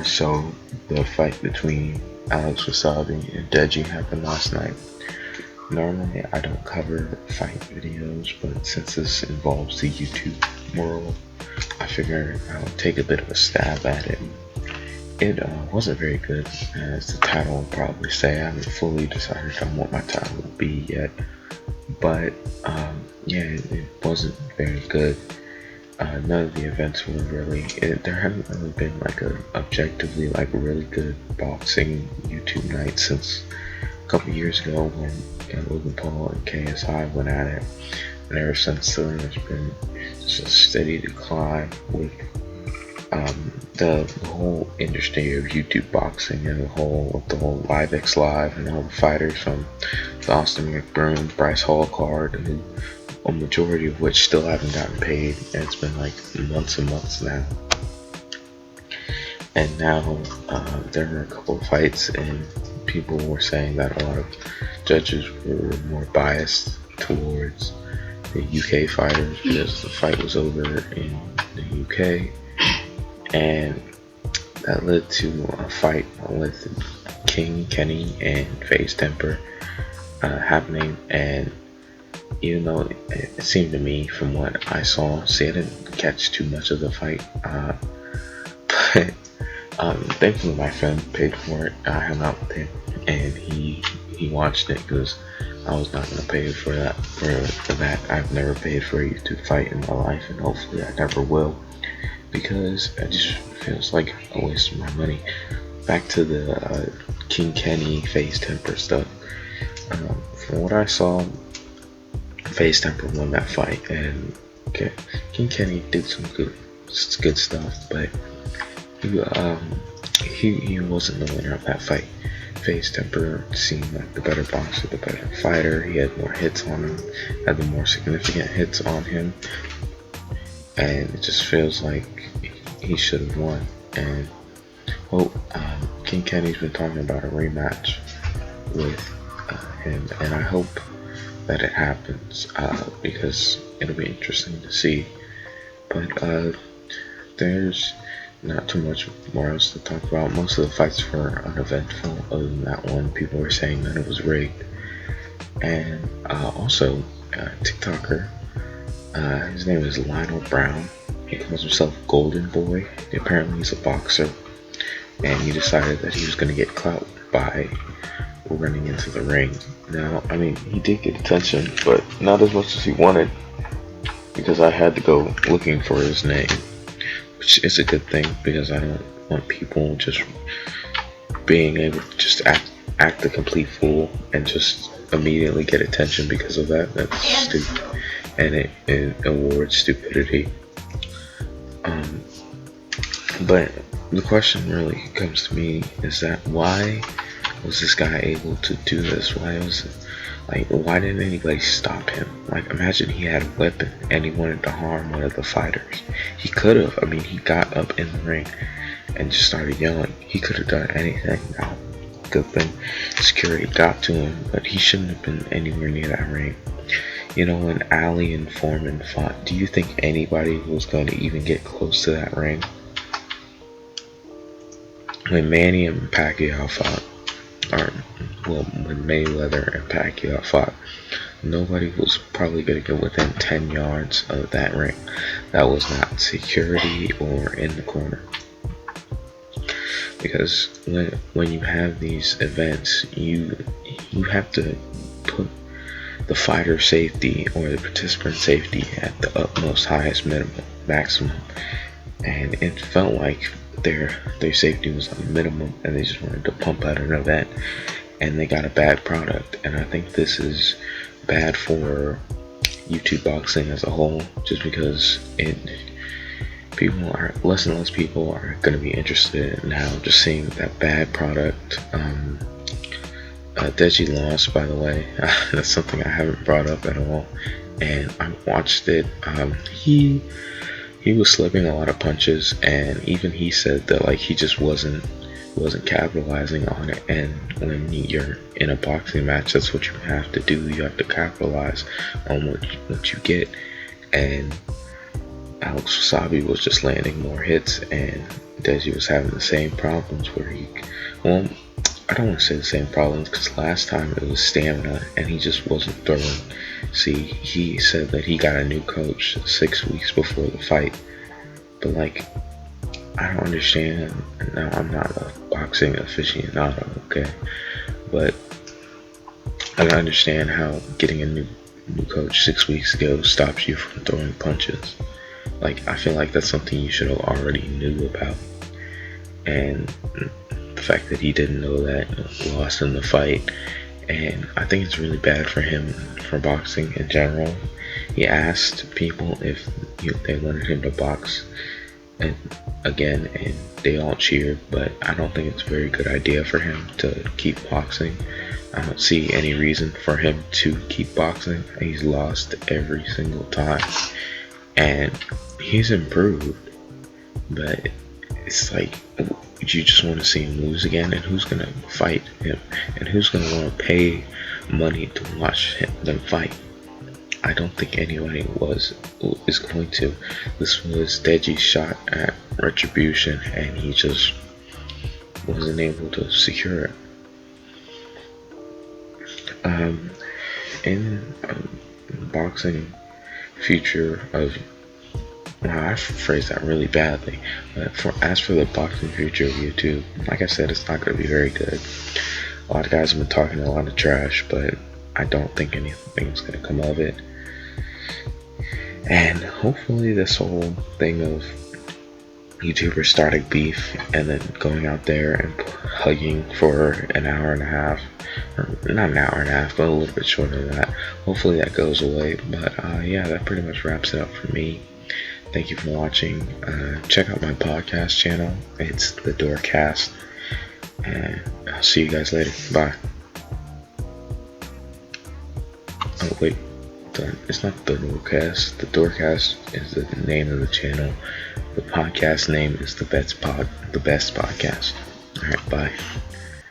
So the fight between Alex Wasabi and Deji happened last night. Normally I don't cover fight videos, but since this involves the YouTube world, I figured I would take a bit of a stab at it. It wasn't very good, as the title will probably say. I haven't fully decided on what my title will be yet, but yeah, it wasn't very good. None of the events were really. There haven't really been like a objectively like really good boxing YouTube night since a couple years ago when Logan Paul and KSI went at it, and ever since then there's been just a steady decline with the whole industry of YouTube boxing and the whole Live X Live and all the fighters from the Austin McBroom, Bryce Hall card, and a majority of which still haven't gotten paid, and it's been like months and months now. And now there were a couple of fights, and people were saying that a lot of judges were more biased towards the UK fighters because the fight was over in the UK, and that led to a fight with King Kenny and FaZe Temper happening. And even though it seemed to me, from what I saw, see, I didn't catch too much of the fight, but thankfully my friend paid for it. I hung out with him, and he watched it because I was not gonna pay for that. For that, I've never paid for a YouTube fight in my life, and hopefully I never will, because it just feels like a waste of my money. Back to the King Kenny FaZe Temper stuff. From what I saw, FaZe Temper won that fight, and King Kenny did some good stuff, but he wasn't the winner of that fight. FaZe Temper seemed like the better boxer, the better fighter. He had more hits on him, had the more significant hits on him, and it just feels like he should have won. And King Kenny's been talking about a rematch with him, and I hope that it happens, because it'll be interesting to see. But there's not too much more else to talk about. Most of the fights were uneventful, other than that one. People were saying that it was rigged. And also, TikToker, his name is Lionel Brown. He calls himself Golden Boy. Apparently he's a boxer, and he decided that he was going to get clout by running into the ring. Now, I mean, he did get attention, but not as much as he wanted, because I had to go looking for his name, which is a good thing, because I don't want people just being able to just act a complete fool and just immediately get attention because of that. That's stupid, and it awards stupidity. But the question really comes to me is that why was this guy able to do this? Why didn't anybody stop him? Like, imagine he had a weapon and he wanted to harm one of the fighters. He could have. I mean, he got up in the ring and just started yelling. He could have done anything. Now, good thing security got to him, but he shouldn't have been anywhere near that ring. You know, when Ali and Foreman fought, do you think anybody was going to even get close to that ring? When Manny and Pacquiao fought, when Mayweather and Pacquiao fought, nobody was probably going to get within 10 yards of that ring. That was not security or in the corner. Because when you have these events, you have to put the fighter safety or the participant safety at the utmost, highest, maximum. And it felt like their safety was on minimum, and they just wanted to pump out an event, and they got a bad product. And I think this is bad for YouTube boxing as a whole, just because less and less people are going to be interested in now just seeing that bad product. Deji lost, by the way. That's something I haven't brought up at all, and I watched it. He was slipping a lot of punches, and even he said that like he just wasn't capitalizing on it. And when you're in a boxing match, that's what you have to do. You have to capitalize on what you get. And Alex Wassabi was just landing more hits, and Deji was having the same problems where well, I don't want to say the same problems because last time it was stamina and he just wasn't throwing. See, he said that he got a new coach 6 weeks before the fight, but like, I don't understand. Now, I'm not a boxing aficionado, okay, but I don't understand how getting a new coach 6 weeks ago stops you from throwing punches. Like, I feel like that's something you should have already knew about, and the fact that he didn't know that, lost in the fight. And I think it's really bad for him, for boxing in general. He asked people if they wanted him to box and again, and they all cheered, but I don't think it's a very good idea for him to keep boxing. I don't see any reason for him to keep boxing. He's lost every single time, and he's improved, but it's like, you just want to see him lose again, and who's gonna fight him, and who's gonna want to pay money to watch them fight? I don't think anybody is going to. This was Deji's shot at retribution, and he just wasn't able to secure it. In boxing future of, wow, I phrased that really badly. But as for the boxing future of YouTube, like I said, it's not going to be very good. A lot of guys have been talking a lot of trash, but I don't think anything's going to come of it. And hopefully this whole thing of YouTubers starting beef and then going out there and hugging for an hour and a half, or not an hour and a half, but a little bit shorter than that, hopefully that goes away. But yeah, that pretty much wraps it up for me. Thank you for watching. Check out my podcast channel. It's the Doorcast, and I'll see you guys later. Bye. Oh wait, it's not the Doorcast. The Doorcast is the name of the channel. The podcast name is the best podcast. All right, bye.